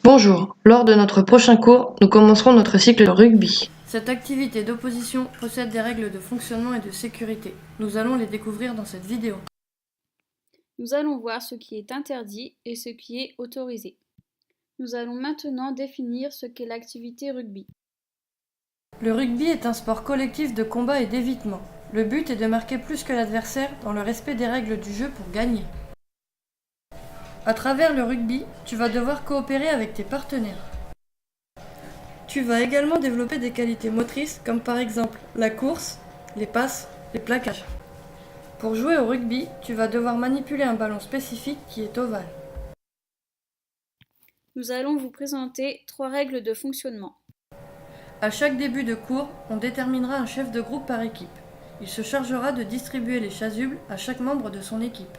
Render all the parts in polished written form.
Bonjour, lors de notre prochain cours, nous commencerons notre cycle de rugby. Cette activité d'opposition possède des règles de fonctionnement et de sécurité. Nous allons les découvrir dans cette vidéo. Nous allons voir ce qui est interdit et ce qui est autorisé. Nous allons maintenant définir ce qu'est l'activité rugby. Le rugby est un sport collectif de combat et d'évitement. Le but est de marquer plus que l'adversaire dans le respect des règles du jeu pour gagner. À travers le rugby, tu vas devoir coopérer avec tes partenaires. Tu vas également développer des qualités motrices comme par exemple la course, les passes, les plaquages. Pour jouer au rugby, tu vas devoir manipuler un ballon spécifique qui est ovale. Nous allons vous présenter 3 règles de fonctionnement. À chaque début de cours, on déterminera un chef de groupe par équipe. Il se chargera de distribuer les chasubles à chaque membre de son équipe.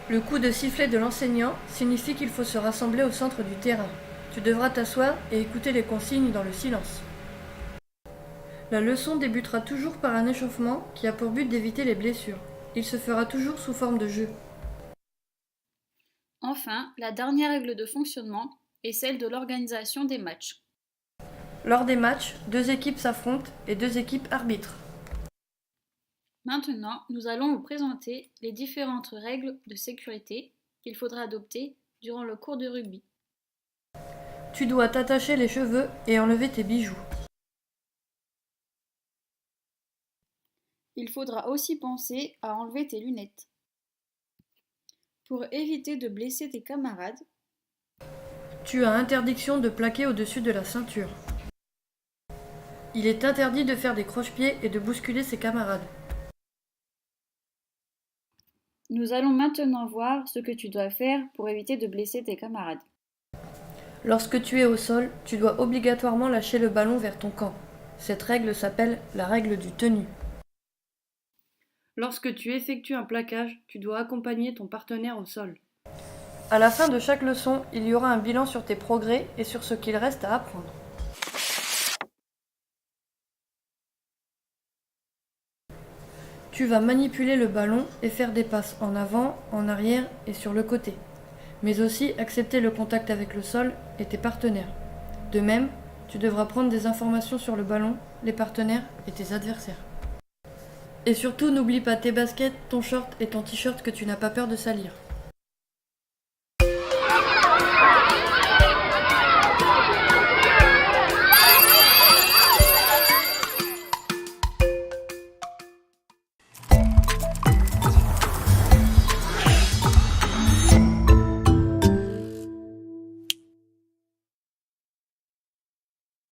Le coup de sifflet de l'enseignant signifie qu'il faut se rassembler au centre du terrain. Tu devras t'asseoir et écouter les consignes dans le silence. La leçon débutera toujours par un échauffement qui a pour but d'éviter les blessures. Il se fera toujours sous forme de jeu. Enfin, la dernière règle de fonctionnement est celle de l'organisation des matchs. Lors des matchs, 2 équipes s'affrontent et 2 équipes arbitrent. Maintenant, nous allons vous présenter les différentes règles de sécurité qu'il faudra adopter durant le cours de rugby. Tu dois t'attacher les cheveux et enlever tes bijoux. Il faudra aussi penser à enlever tes lunettes. Pour éviter de blesser tes camarades, Tu as interdiction de plaquer au-dessus de la ceinture. Il est interdit de faire des croche-pieds et de bousculer ses camarades. nous allons maintenant voir ce que tu dois faire pour éviter de blesser tes camarades. Lorsque tu es au sol, tu dois obligatoirement lâcher le ballon vers ton camp. Cette règle s'appelle la règle du tenu. Lorsque tu effectues un plaquage, tu dois accompagner ton partenaire au sol. À la fin de chaque leçon, il y aura un bilan sur tes progrès et sur ce qu'il reste à apprendre. Tu vas manipuler le ballon et faire des passes en avant, en arrière et sur le côté, mais aussi accepter le contact avec le sol et tes partenaires. De même, tu devras prendre des informations sur le ballon, les partenaires et tes adversaires. Et surtout, n'oublie pas tes baskets, ton short et ton t-shirt que tu n'as pas peur de salir.